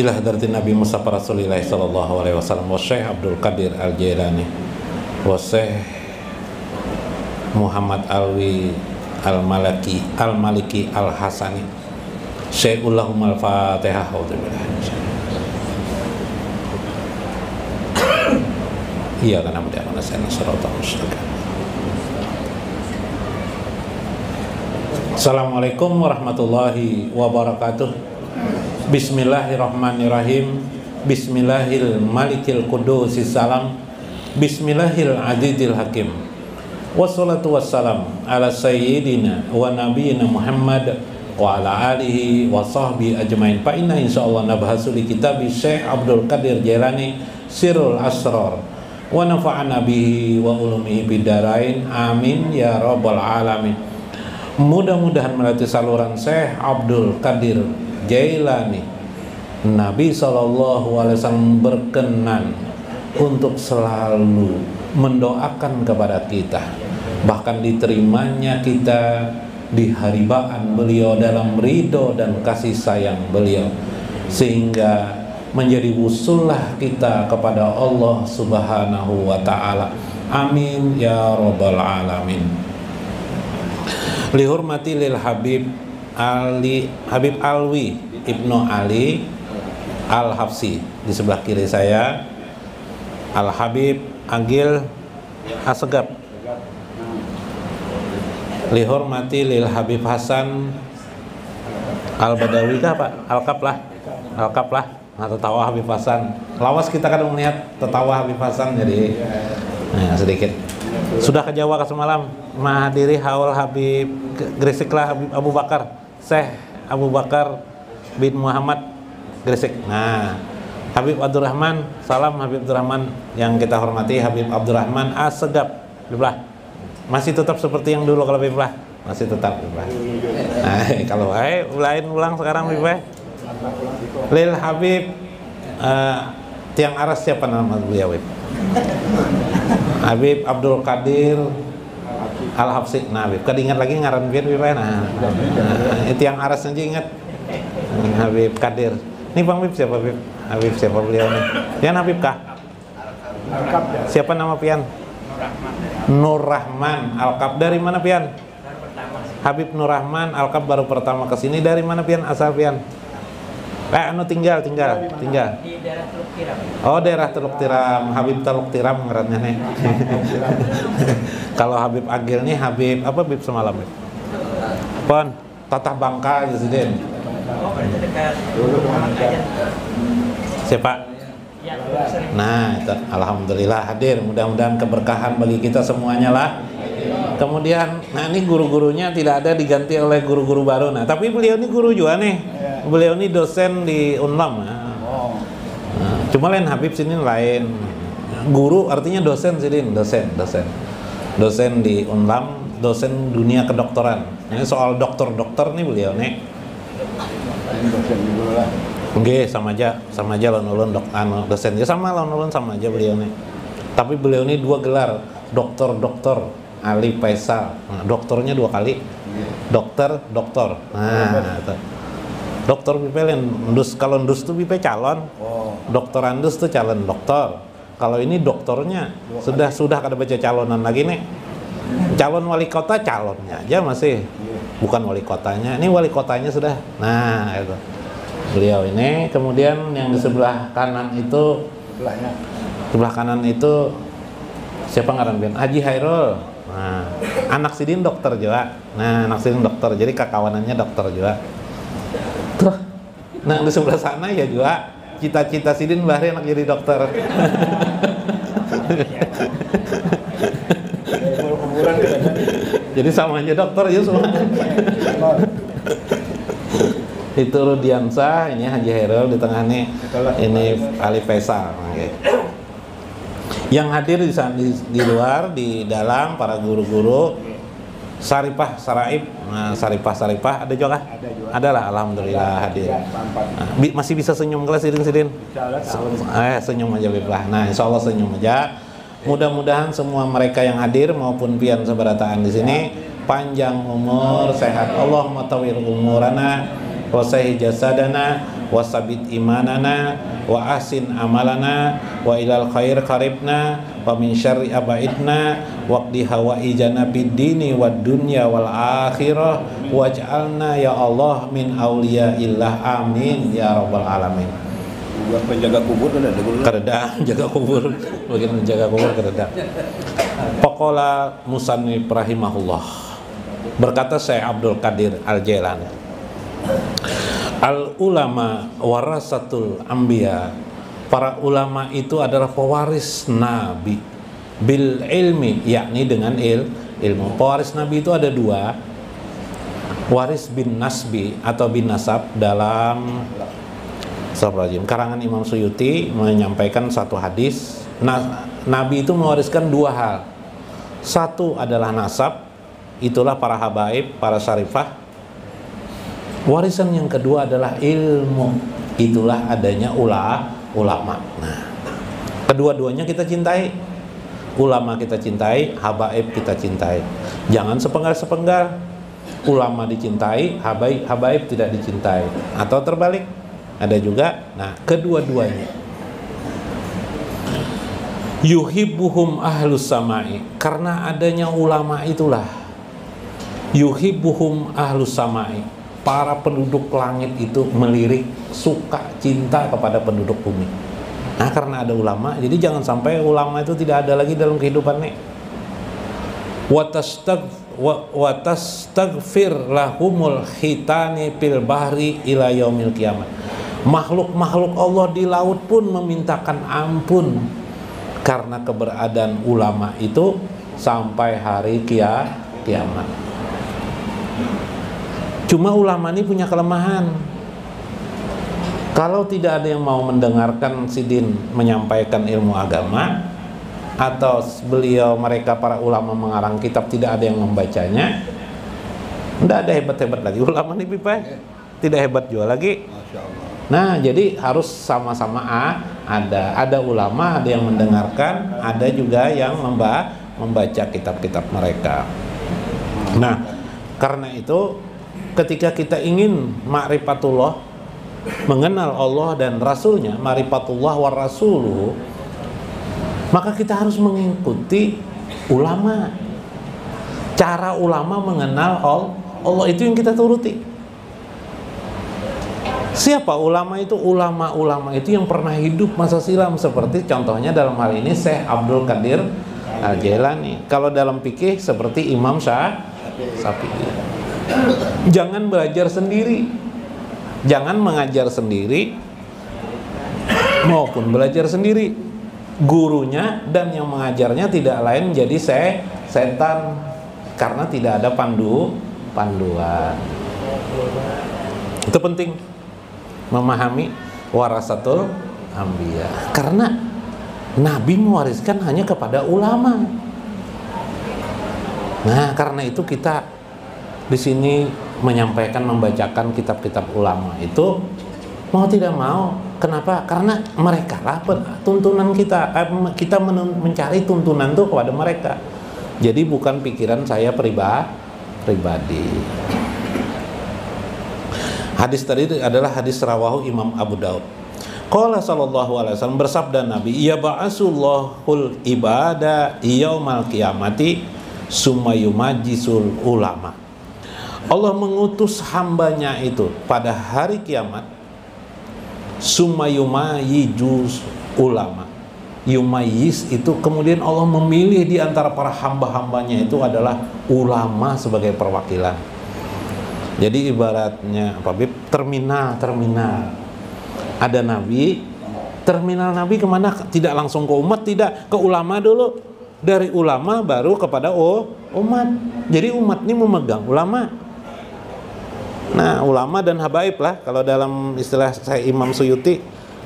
ila hadratin Nabi Mustafa Rasulillah sallallahu alaihi wasallam wa Syekh Abdul Qadir Al-Jailani wa Syekh Muhammad Alwi Al-Maliki Al-Hasani. Syai'ullahumma al-Fatihah. Iya karena mudah menasihkan suratul mustaqim. Assalamualaikum warahmatullahi wabarakatuh. Bismillahirrahmanirrahim. Bismillahil malikil qudusis salam. Bismillahil adidil hakim. Wassalatu wassalam ala sayyidina wa nabiyina Muhammad wa ala alihi wa sahbihi ajmain. Fa inna insyaallah nabhasu li kitabi Syekh Abdul Qadir Jailani Sirrul Asrar wa nafa'ana bihi wa ulumihi bidarain. Amin ya rabbal alamin. Mudah-mudahan melalui saluran Syekh Abdul Qadir Jailani, Nabi SAW berkenan untuk selalu mendoakan kepada kita, bahkan diterimanya kita di haribaan beliau dalam ridho dan kasih sayang beliau, sehingga menjadi wusullah kita kepada Allah Subhanahu wa ta'ala. Amin ya rabbal alamin. Lihurmati lil Habib Alwi Ibnu Ali Al-Hafsi, di sebelah kiri saya Al-Habib Agil Asegab. Lihormati lil Habib Hasan Al-Badawi kah Pak? Al-Kap lah. Nah, tertawa Habib Hasan. Lawas kita kadang melihat tertawa Habib Hasan, jadi sedikit. Sudah ke Jawa ke semalam, menghadiri haul Habib Grisiklah Habib Abu Bakar, Syekh Abu Bakar bin Muhammad Gresik. Nah, Habib Abdurrahman, salam Habib Abdurrahman yang kita hormati, Habib Abdurrahman Asegab. Masih tetap seperti yang dulu kalau Habib lah? Masih tetap Habib lah. Nah, kalau lain ulang sekarang Habib lah. Lil Habib tiang aras, siapa nama beliau Habib? Habib Abdul Qadir Al-Hafsi. Nah, Habib kadingat lagi ngaran biar Habib. Nah, tiang aras aja ingat. Habib Qadir. Ini Bang Habib siapa Habib? Habib siapa beliau nih? Pian Habib kah? Siapa nama Pian? Nur Rahman Al-Kap. Dari mana Pian? Habib Nur Rahman Al-Kap baru pertama kesini. Dari mana Pian? Asal Pian? Tinggal. Di daerah Teluk Tiram. Oh, daerah Teluk Tiram. Habib Teluk Tiram ngarannya nih. Kalau Habib Agil nih Habib apa Habib semalam? Pon, Tatah Bangka Yusudin. Oh, berarti dekat Muhammad Ayan. Siapa? Ya, nah, itu, alhamdulillah hadir. Mudah-mudahan keberkahan bagi kita semuanya lah. Kemudian, nah ini guru-gurunya tidak ada, diganti oleh guru-guru baru. Nah, tapi beliau ini guru juga nih. Beliau ini dosen di Unlam. Nah, cuma lain Habib sini lain. Guru artinya dosen sini, dosen di Unlam, dosen dunia kedokteran. Ini soal dokter nih beliau nih. Oke, sama aja lawan dosen ya, sama lawan sama aja beliau nih. Tapi beliau ini dua gelar, dokter Ali Faisal. Nah, dokternya dua kali. Dokter. Nah, itu. Dokter Bipel ndus, kalau ndus tuh Bipel calon. Dokter Andus tuh calon dokter. Kalau ini dokternya sudah kada baca calonan lagi nih. Calon wali kota calonnya aja masih. Bukan wali kotanya. Ini wali kotanya sudah. Nah, itu. Beliau ini, kemudian yang di sebelah kanan itu siapa ngaran Bian? Haji Hairul. Nah, anak Sidin dokter juga. Jadi kakawanannya dokter juga. Tuh. Nah, di sebelah sana ya juga cita-cita Sidin bahari anak jadi dokter. Jadi sama aja dokter ya semua. Itu Rudiansah, ini Haji Hairul, di tengah nih ini Ali Faisal. Okay. Yang hadir di luar, di dalam para guru-guru, Saripah Saraib. Nah, Saripah ada juga? Ada lah, alhamdulillah hadir. Nah, masih bisa senyum kelas Sidin? Senyum aja Biblah. Nah, insya Allah senyum aja. Mudah-mudahan semua mereka yang hadir maupun pian seberataan di sini panjang umur, sehat. Allahumma tawil umurana wa sahih jasadana wasabit imanana wa asin amalana wa ilal khair qaribna wa min syarri abaidna waqdi hawaijana fid dini wad dunya wal akhirah waj'alna ya Allah min auliyaillah amin ya rabbal alamin. Buat penjaga kubur kan ada guru. Keredah jaga kubur, bagian menjaga kubur keredah. Faqala musannif rahimahullah. Berkata Syekh Abdul Qadir Al-Jailani, al ulama warasatul anbiya. Para ulama itu adalah pewaris nabi bil ilmi, yakni dengan ilmu. Pewaris nabi itu ada dua, waris bin nasbi atau bin nasab. Dalam karangan Imam Suyuti menyampaikan satu hadis, nabi itu mewariskan dua hal. Satu adalah nasab, itulah para habaib, para syarifah. Warisan yang kedua adalah ilmu, itulah adanya ulama. Nah, kedua-duanya kita cintai. Ulama kita cintai, habaib kita cintai. Jangan sepenggal-sepenggal. Ulama dicintai, habaib tidak dicintai. Atau terbalik, ada juga. Nah, kedua-duanya. Yuhibbuhum ahlus samai, karena adanya ulama itulah. Yuhibbuhum ahlus samai, para penduduk langit itu melirik, suka, cinta kepada penduduk bumi. Nah, karena ada ulama, jadi jangan sampai ulama itu tidak ada lagi dalam kehidupannya. Watastaghfir lahumul hitani fil bahri ila yaumil qiyamah. Makhluk-makhluk Allah di laut pun memintakan ampun karena keberadaan ulama itu sampai hari kiamat. Cuma ulama ini punya kelemahan. Kalau tidak ada yang mau mendengarkan sidin menyampaikan ilmu agama, atau mereka para ulama mengarang kitab tidak ada yang membacanya, tidak ada hebat-hebat lagi ulama ini, Pipa. Tidak hebat juga lagi. Nah, jadi harus sama-sama ada ulama, ada yang mendengarkan, ada juga yang membaca kitab-kitab mereka. Nah, karena itu ketika kita ingin ma'rifatullah, mengenal Allah dan Rasulnya, ma'rifatullah wa rasuluhu, maka kita harus mengikuti ulama. Cara ulama mengenal Allah itu yang kita turuti. Siapa ulama itu? Ulama-ulama itu yang pernah hidup masa silam, seperti contohnya dalam hal ini Syekh Abdul Qadir Al-Jailani. Kalau dalam fikih seperti Imam Syafi'i. Jangan belajar sendiri, jangan mengajar sendiri maupun belajar sendiri. Gurunya dan yang mengajarnya tidak lain jadi setan, karena tidak ada panduan. Itu penting memahami warasatul anbiya, karena Nabi mewariskan hanya kepada ulama. Nah, karena itu kita di sini menyampaikan, membacakan kitab-kitab ulama itu mau tidak mau. Kenapa? Karena mereka lah tuntunan kita. Kita mencari tuntunan itu kepada mereka. Jadi bukan pikiran saya pribadi. Hadis tadi adalah hadis rawahu Imam Abu Daud. Qala sallallahu alaihi wasallam, bersabda Nabi, ya ba'asullahul ibada yaumal qiyamati summa yumajisul ulama. Allah mengutus hambanya itu pada hari kiamat, summa yumayijus ulama. Yumayiz itu kemudian Allah memilih di antara para hamba-hambanya itu adalah ulama sebagai perwakilan. Jadi ibaratnya apa, Bib? Terminal. Ada nabi, terminal nabi kemana? Tidak langsung ke umat, tidak, ke ulama dulu. Dari ulama baru kepada umat. Jadi umat ini memegang ulama. Nah, ulama dan habaib lah, kalau dalam istilah saya Imam Suyuti,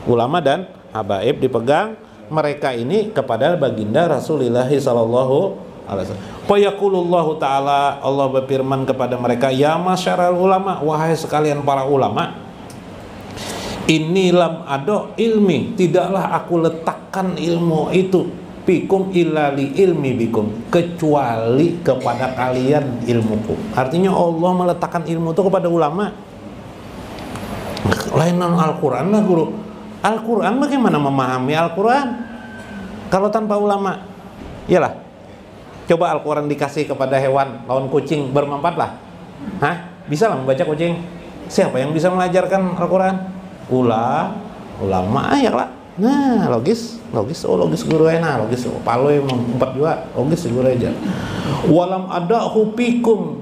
ulama dan habaib dipegang mereka ini kepada baginda Rasulullah sallallahu alaihi wasallam. Fayaqulullahu ta'ala, Allah berfirman kepada mereka, ya masyaral ulama, wahai sekalian para ulama, inni lam ado ilmi, tidaklah aku letakkan ilmu itu bikum illa li ilmi bikum, kecuali kepada kalian ilmuku. Artinya Allah meletakkan ilmu itu kepada ulama. Lain non Al-Quran lah guru. Al-Quran bagaimana memahami Al-Quran kalau tanpa ulama? Iyalah. Coba Al-Quran dikasih kepada hewan, lawan kucing, bermanfaat lah. Hah? Bisa lah membaca kucing? Siapa yang bisa mengajarkan Al-Quran? Ulama ya lah. Nah, logis. Oh, logis guru nah, logis. Paloi empat juga, logis guru aja. Walam ada hupikum.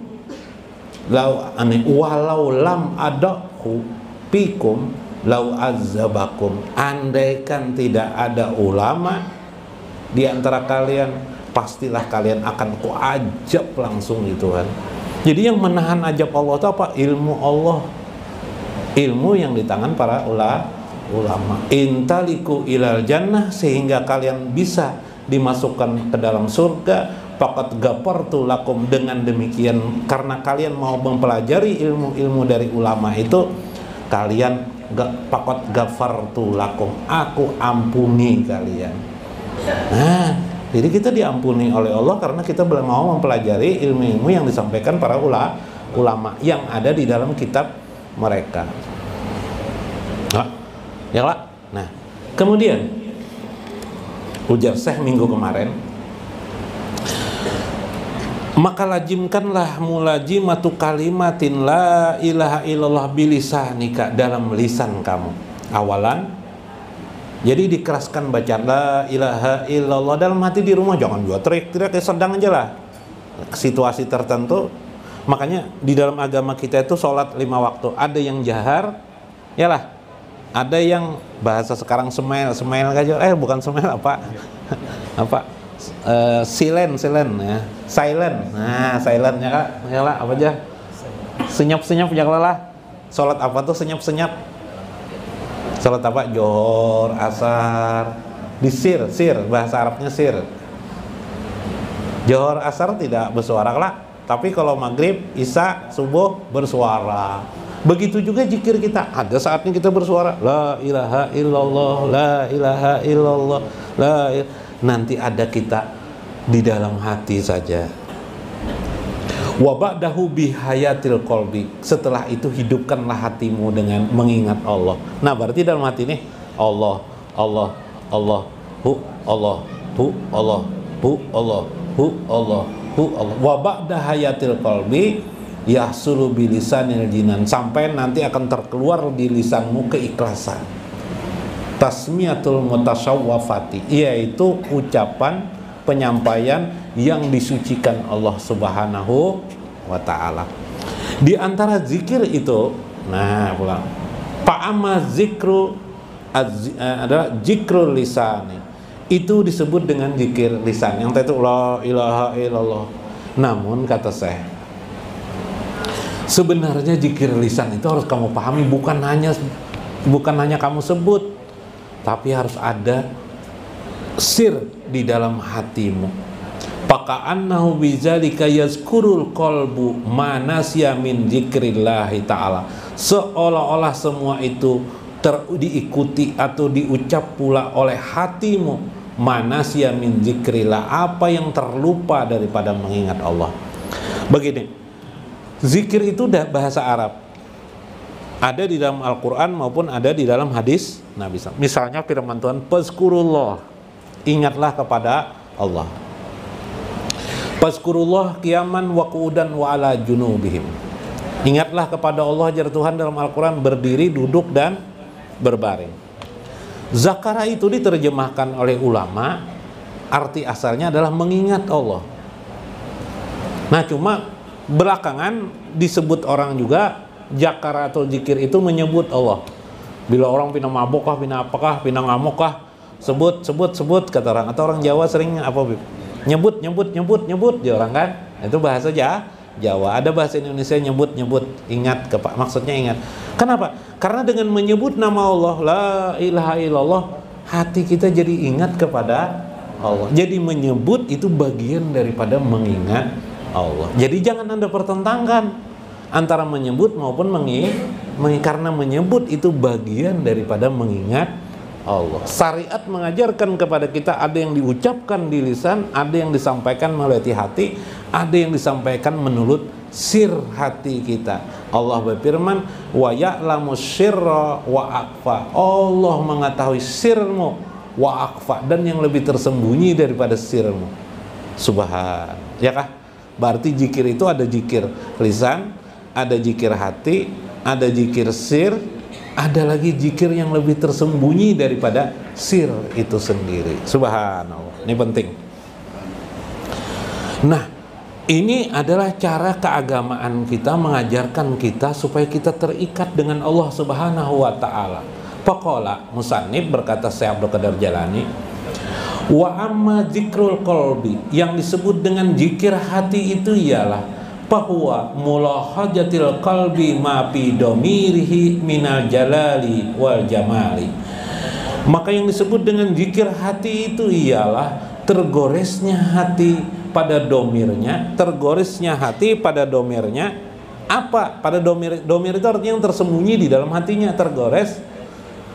Walau lam ada hupikum lau azabakum. Andaikan tidak ada ulama di antara kalian, pastilah kalian akan kuajab langsung gitu kan. Jadi yang menahan ajab Allah itu apa? Ilmu Allah. Ilmu yang di tangan para ulama. Intaliku ilal jannah, sehingga kalian bisa dimasukkan ke dalam surga. Faqad ghafartu lakum, dengan demikian karena kalian mau mempelajari ilmu-ilmu dari ulama itu, kalian faqad ghafartu lakum, aku ampuni kalian. Nah, jadi kita diampuni oleh Allah karena kita mau mempelajari ilmu-ilmu yang disampaikan para ulama yang ada di dalam kitab mereka. Ya lah. Nah, kemudian ujar Syekh minggu kemarin, maka lazimkanlah mulazimatu kalimatin la ilaha illallah bilisanika, dalam lisan kamu. Awalan, jadi dikeraskan baca la ilaha illallah dalam hati di rumah, jangan juga teriak-teriak, sedang aja lah situasi tertentu. Makanya di dalam agama kita itu sholat 5 waktu, ada yang jahar, ya lah, ada yang bahasa sekarang semail aja, bukan semail apa silent ya, silent. Nah, silentnya Kak, ya lah, apa aja, senyap ya lah. Sholat apa tuh senyap? Sholat apa? Johor, asar, di sir, bahasa Arabnya sir. Johor, asar tidak bersuara lah, tapi kalau maghrib, isya, subuh bersuara. Begitu juga zikir kita, ada saatnya kita bersuara la ilaha illallah, la ilaha illallah, nanti ada kita di dalam hati saja. Wa ba'dahu bihayatil qalbi, setelah itu hidupkanlah hatimu dengan mengingat Allah. Nah, berarti dalam hati ini Allah, wa ba'da hayatil qalbi yahsulu bilisanil jinan, sampai nanti akan terkeluar di lisanmu keikhlasan. Tasmiyatul mutasyawwafati, yaitu ucapan penyampaian yang disucikan Allah Subhanahu wa ta'ala. Di antara zikir itu, nah pulang, fa'ama zikru adalah zikrul lisani, itu disebut dengan zikir lisan, yang itu la ilaha illallah. Namun kata saya, sebenarnya zikir lisan itu harus kamu pahami, bukan hanya kamu sebut, tapi harus ada sir di dalam hatimu. Faka'annahu bizalika yazkurul qalbu ma nasya min zikrillahi ta'ala, seolah-olah semua itu diikuti atau diucap pula oleh hatimu, manasya min zikrillah, apa yang terlupa daripada mengingat Allah. Begini, zikir itu bahasa Arab, ada di dalam Al-Quran maupun ada di dalam hadis Nabi. Misalnya firman Tuhan, fazkurullah, ingatlah kepada Allah. Fazkurullah qiyaman wa qu'udan wa ala junubihim, ingatlah kepada Allah, ajar Tuhan dalam Al-Quran, berdiri, duduk, dan berbaring. Zakara itu diterjemahkan oleh ulama, arti asalnya adalah mengingat Allah. Nah, cuma belakangan disebut orang juga zakara atau zikir itu menyebut Allah. Bila orang pina mabuk kah, pina apakah, pina ngamuk kah, sebut kata orang. Atau orang Jawa sering apa, nyebut dia orang kan, itu bahasa Jawa. Ada bahasa Indonesia nyebut, ingat, maksudnya ingat. Kenapa? Karena dengan menyebut nama Allah, la ilaha illallah, hati kita jadi ingat kepada Allah. Jadi menyebut itu bagian daripada mengingat Allah. Jadi jangan Anda pertentangkan antara menyebut maupun karena menyebut itu bagian daripada mengingat Allah. Syariat mengajarkan kepada kita, ada yang diucapkan di lisan, ada yang disampaikan melalui hati, ada yang disampaikan menurut sir hati kita. Allah berfirman, wa ya'lamu sirra wa akhfa. Allah mengetahui sirmu wa akhfa, dan yang lebih tersembunyi daripada sirmu. Subhan. Ya kah? Berarti zikir itu ada zikir lisan, ada zikir hati, ada zikir sir, ada lagi zikir yang lebih tersembunyi daripada sir itu sendiri. Subhanallah. Ini penting. Nah, ini adalah cara keagamaan kita mengajarkan kita supaya kita terikat dengan Allah Subhanahu wa taala. Faqala musannif, berkata Syekh Abdul Qadir Jalani, wa amma zikrul qalbi, yang disebut dengan zikir hati itu ialah bahwa mulahajatil qalbi ma fi domirihi minal jalali wal jamali. Maka yang disebut dengan zikir hati itu ialah tergoresnya hati pada domirnya, tergoresnya hati pada domirnya. Apa? Pada domir itu artinya yang tersembunyi di dalam hatinya, tergores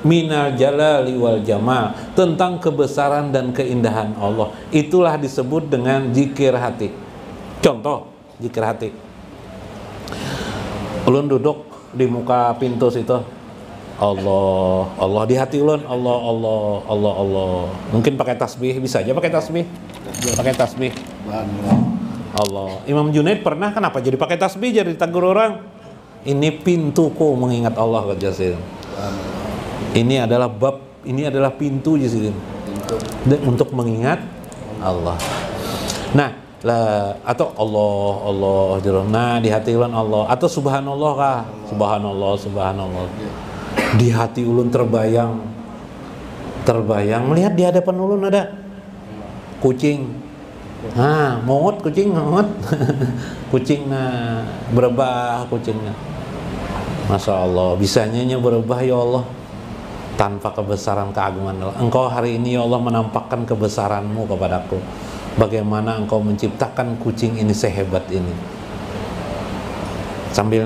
minal jalali wal jamal, tentang kebesaran dan keindahan Allah. Itulah disebut dengan zikir hati. Contoh zikir hati, ulun duduk di muka pintu situ, Allah, Allah, di hati ulun Allah, Allah, Allah, Allah. Mungkin pakai tasbih, bisa aja pakai tasbih. Pakai tasbih Allah. Imam Junaid pernah, kenapa jadi pakai tasbih, jadi ditegur orang? Ini pintuku mengingat Allah, kata. Ini adalah bab, ini adalah pintu jadi untuk mengingat Allah. Nah, atau Allah, Allah, nah di hati ulun Allah, atau subhanallah kah? Subhanallah, subhanallah. Di hati ulun terbayang melihat di hadapan ulun ada kucing. Nah, mongot kucing, mongot. Kucing nah berebah kucingnya. Masya Allah, bisanya berebah ya Allah, tanpa kebesaran keagungan Allah. Engkau hari ini ya Allah menampakkan kebesaranmu kepadaku. Bagaimana engkau menciptakan kucing ini sehebat ini. Sambil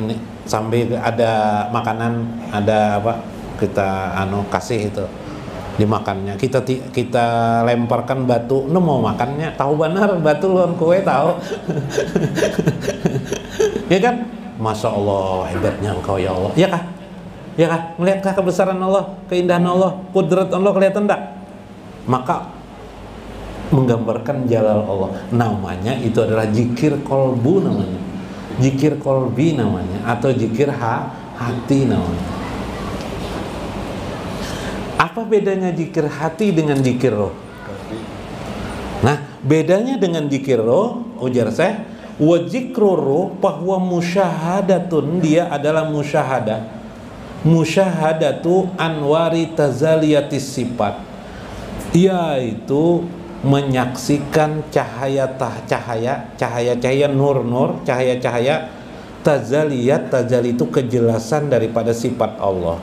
ada makanan, ada apa, kita kasih itu dimakannya, kita lemparkan batu, nu mau makannya, tahu benar batu lawan kue tahu. Ya kan? Masya Allah, hebatnya engkau ya Allah. Ya kah? Ya kah? Melihatkah kebesaran Allah, keindahan Allah, kudrat Allah kelihatan enggak? Maka menggambarkan jalal Allah. Namanya itu adalah zikir kolbu namanya. Zikir kolbi namanya, atau zikir hati namanya. Apa bedanya zikir hati dengan zikir roh? Nah, bedanya dengan zikir roh, ujar saya, wa zikru roh bahwa musyahadatun, dia adalah musyahadah. Musyahadatu anwari tazaliyatis sifat, yaitu menyaksikan cahaya nur cahaya tazaliyat. Tazali itu kejelasan daripada sifat Allah,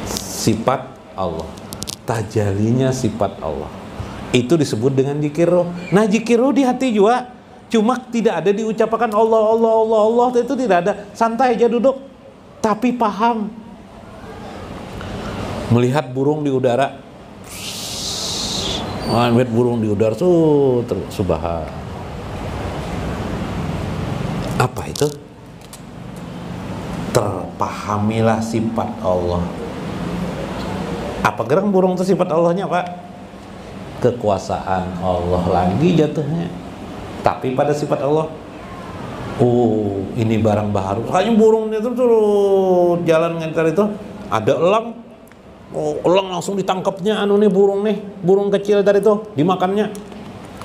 sifat Allah, tajalinya sifat Allah, itu disebut dengan zikir roh. Nah, zikir roh di hati juga, cuma tidak ada diucapkan Allah, Allah, Allah, Allah, itu tidak ada, santai aja duduk, tapi paham. Melihat burung di udara, melihat burung di udara tuh subhan. Apa itu? Terpahamilah sifat Allah. Apa gerang burung itu sifat Allahnya, Pak? Kekuasaan Allah lagi jatuhnya, tapi pada sifat Allah. Oh, ini barang baru. Hanya burungnya itu tuh jalan ngantar itu ada elang. Oh, elang langsung ditangkapnya nih burung kecil tadi itu, dimakannya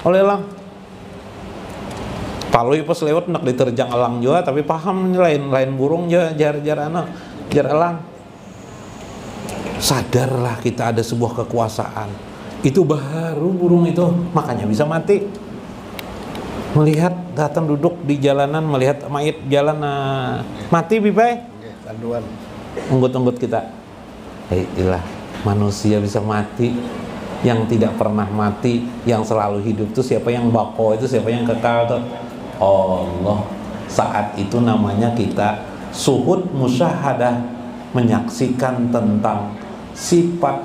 oleh elang. Palui pas lewat nak diterjang elang juga, tapi paham lain burung jar elang. Sadarlah kita ada sebuah kekuasaan. Itu baru burung itu, makanya bisa mati. Melihat datang duduk di jalanan, melihat mayit jalan, mati bipai. Tanduan. Unggut-unggut kita. Ilah, manusia bisa mati. Yang tidak pernah mati, yang selalu hidup itu siapa? Yang bako itu siapa? Yang kekal itu Allah. Saat itu namanya kita suhud musyahadah, menyaksikan tentang sifat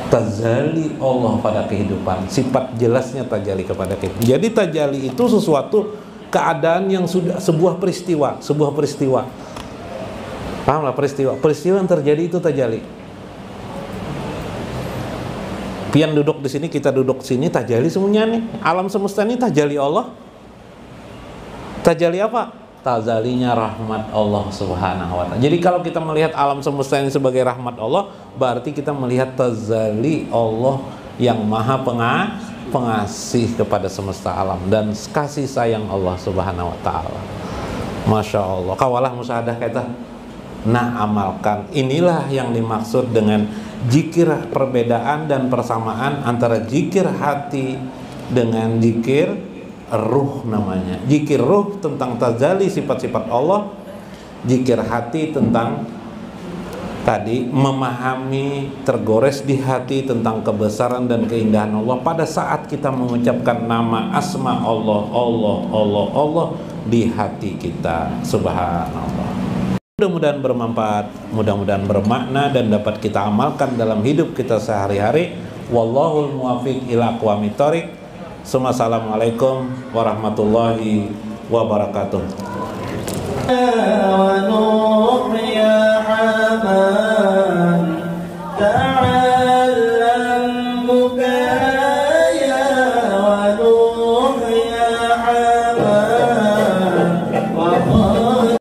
tajali Allah pada kehidupan, sifat jelasnya tajali kepada kehidupan. Jadi tajali itu sesuatu keadaan yang sudah sebuah peristiwa. Pahamlah peristiwa yang terjadi itu tajalli. Pian duduk di sini, kita duduk sini, tajalli semuanya nih. Alam semesta ini tajalli Allah. Tajalli apa? Tajallinya rahmat Allah Subhanahu wa ta'ala. Jadi kalau kita melihat alam semesta ini sebagai rahmat Allah, berarti kita melihat tajalli Allah yang maha pengasih kepada semesta alam dan kasih sayang Allah Subhanahu wa ta'ala. Masya Allah. Kawalah musyahadah kita. Nah, amalkan. Inilah yang dimaksud dengan zikir perbedaan dan persamaan antara zikir hati dengan zikir ruh namanya. Zikir ruh tentang tajalli sifat-sifat Allah, zikir hati tentang tadi memahami, tergores di hati tentang kebesaran dan keindahan Allah pada saat kita mengucapkan nama asma Allah di hati kita. Subhanallah. Mudah-mudahan bermanfaat, mudah-mudahan bermakna dan dapat kita amalkan dalam hidup kita sehari-hari. Wallahul muwaffiq ila aqwamit thoriq. Assalamualaikum warahmatullahi wabarakatuh.